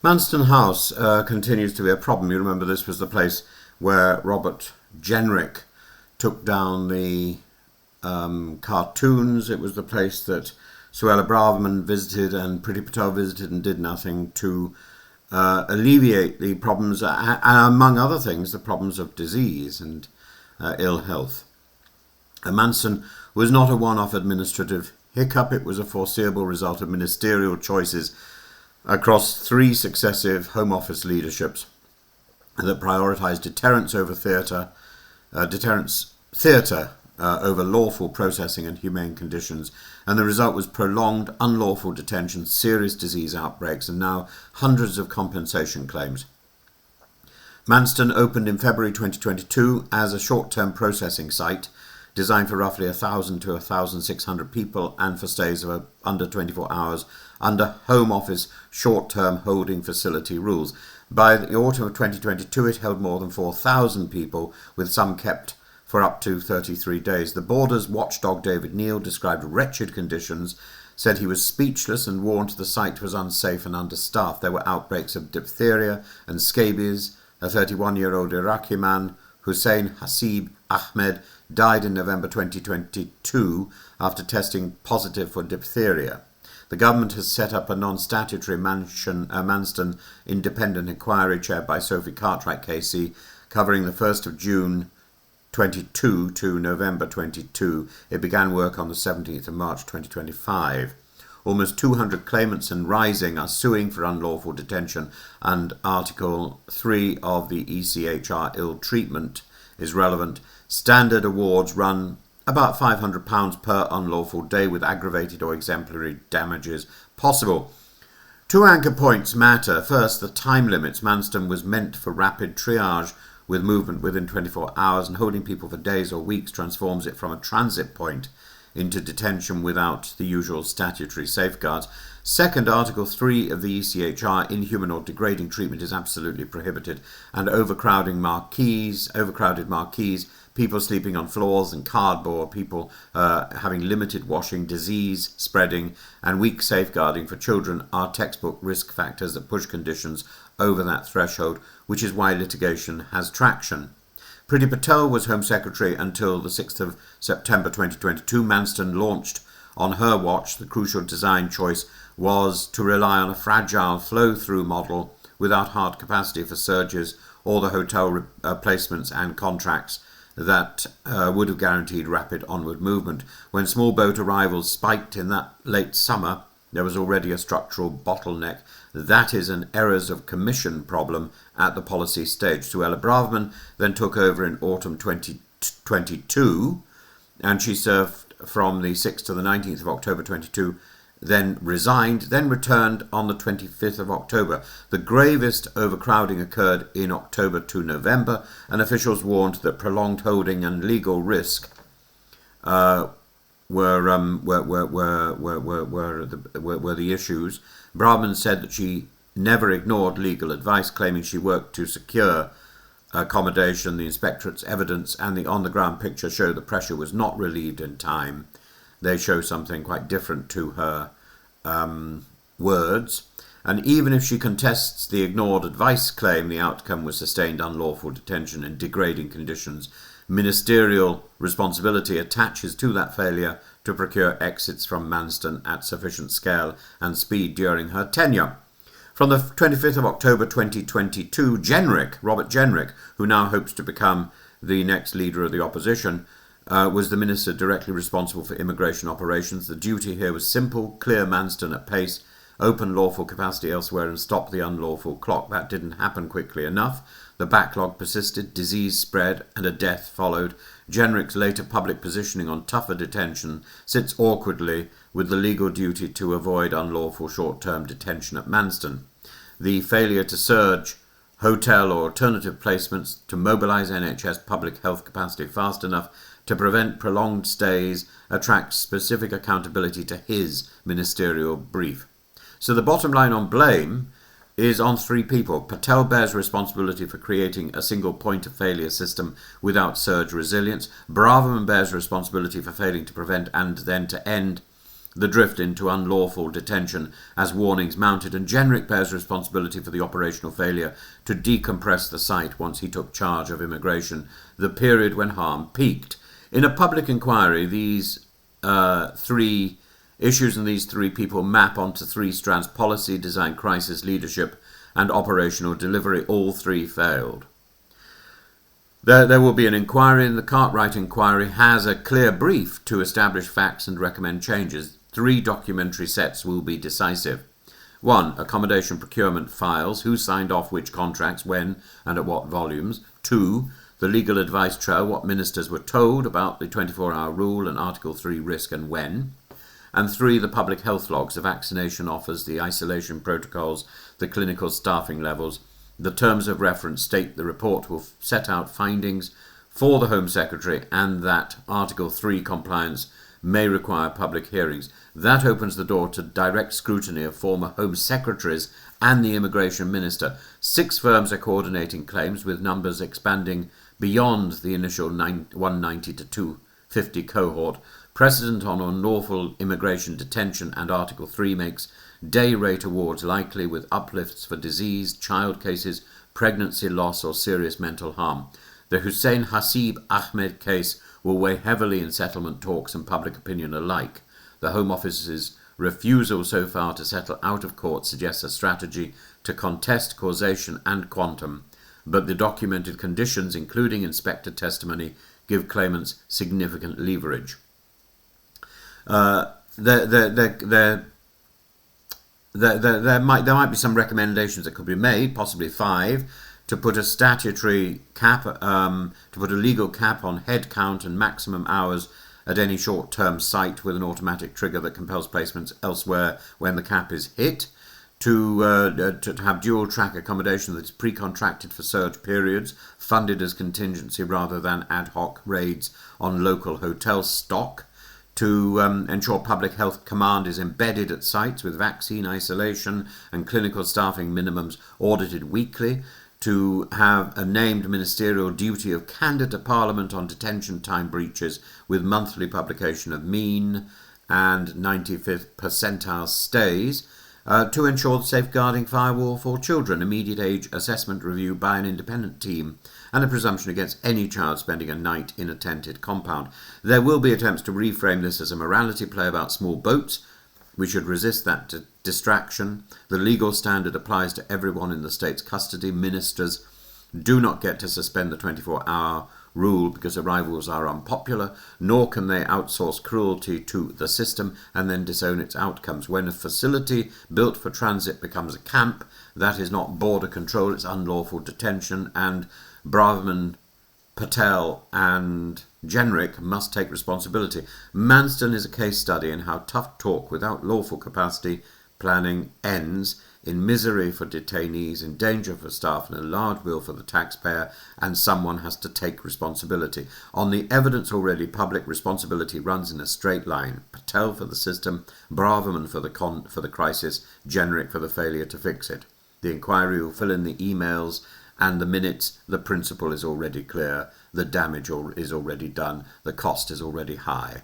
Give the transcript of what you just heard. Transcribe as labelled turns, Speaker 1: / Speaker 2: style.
Speaker 1: Manston House continues to be a problem. You remember this was the place where Robert Jenrick took down the cartoons. It was the place that Suella Braverman visited and Priti Patel visited and did nothing to alleviate the problems, and among other things, the problems of disease and ill health. Manston was not a one-off administrative hiccup. It was a foreseeable result of ministerial choices across three successive Home Office leaderships that prioritised deterrence over theatre over lawful processing and humane conditions, and the result was prolonged unlawful detention, serious disease outbreaks, and now hundreds of compensation claims. Manston opened in February 2022 as a short-term processing site designed for roughly 1,000 to 1,600 people and for stays of under 24 hours under Home Office short-term holding facility rules. By the autumn of 2022, it held more than 4,000 people, with some kept for up to 33 days. The Borders watchdog David Neal described wretched conditions, said he was speechless, and warned the site was unsafe and understaffed. There were outbreaks of diphtheria and scabies. A 31-year-old Iraqi man, Hussein Hasib Ahmed, died in November 2022 after testing positive for diphtheria. The government has set up a non-statutory Manston independent inquiry chaired by Sophie Cartwright KC, covering the 1st of June 22 to November 22. It began work on the 17th of March 2025. Almost 200 claimants and rising are suing for unlawful detention, and Article 3 of the ECHR ill treatment is relevant. Standard awards run about £500 per unlawful day, with aggravated or exemplary damages possible. Two anchor points matter. First, the time limits. Manston was meant for rapid triage with movement within 24 hours, and holding people for days or weeks transforms it from a transit point into detention without the usual statutory safeguards. Second, Article 3 of the ECHR, inhuman or degrading treatment is absolutely prohibited, and overcrowded marquees, people sleeping on floors and cardboard, people having limited washing, disease spreading, and weak safeguarding for children are textbook risk factors that push conditions over that threshold, which is why litigation has traction. Priti Patel was Home Secretary until the 6th of September 2022. Manston launched on her watch. The crucial design choice was to rely on a fragile flow-through model without hard capacity for surges or the hotel placements and contracts that would have guaranteed rapid onward movement. When small boat arrivals spiked in that late summer, there was already a structural bottleneck. That is an errors of commission problem at the policy stage. Suella Braverman then took over in autumn 2022, and she served from the 6th to the 19th of October 22, then resigned, then returned on the 25th of October. The gravest overcrowding occurred in October to November, and officials warned that prolonged holding and legal risk were the issues. Braverman said that she never ignored legal advice, claiming she worked to secure accommodation. The inspectorate's evidence and the on-the-ground picture show the pressure was not relieved in time. They show something quite different to her words. And even if she contests the ignored advice claim, the outcome was sustained unlawful detention in degrading conditions. Ministerial responsibility attaches to that failure to procure exits from Manston at sufficient scale and speed during her tenure. From the 25th of October 2022, Robert Jenrick, who now hopes to become the next leader of the opposition, was the minister directly responsible for immigration operations. The duty here was simple: clear Manston at pace, open lawful capacity elsewhere, and stop the unlawful clock. That didn't happen quickly enough. The backlog persisted, disease spread, and a death followed. Jenrick's later public positioning on tougher detention sits awkwardly with the legal duty to avoid unlawful short-term detention at Manston. The failure to surge hotel or alternative placements, to mobilise NHS public health capacity fast enough to prevent prolonged stays, attracts specific accountability to his ministerial brief. So the bottom line on blame is on three people. Patel bears responsibility for creating a single point of failure system without surge resilience. Braverman bears responsibility for failing to prevent and then to end the drift into unlawful detention as warnings mounted, and Jenrick bears responsibility for the operational failure to decompress the site once he took charge of immigration, the period when harm peaked. In a public inquiry, these three issues and these three people map onto three strands: policy, design, crisis, leadership, and operational delivery. All three failed. There will be an inquiry, and the Cartwright inquiry has a clear brief to establish facts and recommend changes. 3 documentary sets will be decisive. 1. Accommodation procurement files, who signed off which contracts, when and at what volumes. 2. The legal advice trail, what ministers were told about the 24-hour rule and Article 3 risk and when. And 3. The public health logs, the vaccination offers, the isolation protocols, the clinical staffing levels. The terms of reference state the report will set out findings for the Home Secretary and that Article 3 compliance may require public hearings. That opens the door to direct scrutiny of former Home Secretaries and the Immigration Minister. 6 firms are coordinating claims, with numbers expanding beyond the initial 190 to 250 cohort. Precedent on unlawful immigration detention and Article 3 makes day rate awards likely, with uplifts for disease, child cases, pregnancy loss or serious mental harm. The Hussein Hasib Ahmed case will weigh heavily in settlement talks and public opinion alike. The Home Office's refusal so far to settle out of court suggests a strategy to contest causation and quantum, but the documented conditions, including inspector testimony, give claimants significant leverage. There might be some recommendations that could be made, possibly 5, to put a statutory cap, to put a legal cap on head count and maximum hours at any short-term site, with an automatic trigger that compels placements elsewhere when the cap is hit. To have dual-track accommodation that is pre-contracted for surge periods, funded as contingency rather than ad hoc raids on local hotel stock. To ensure public health command is embedded at sites, with vaccine isolation and clinical staffing minimums audited weekly. To have a named ministerial duty of candor to Parliament on detention time breaches, with monthly publication of mean and 95th percentile stays. To ensure safeguarding firewall for children, immediate age assessment review by an independent team, and a presumption against any child spending a night in a tented compound. There will be attempts to reframe this as a morality play about small boats. We should resist that distraction. The legal standard applies to everyone in the state's custody. Ministers do not get to suspend the 24-hour rule because arrivals are unpopular, nor can they outsource cruelty to the system and then disown its outcomes. When a facility built for transit becomes a camp, that is not border control, it's unlawful detention, and Braverman, Patel and Jenrick must take responsibility. Manston is a case study in how tough talk without lawful capacity planning ends in misery for detainees, in danger for staff, and a large bill for the taxpayer, and someone has to take responsibility. On the evidence already public, responsibility runs in a straight line. Patel for the system, Braverman for the crisis, Jenrick for the failure to fix it. The inquiry will fill in the emails and the minutes. The principle is already clear. The damage is already done. The cost is already high.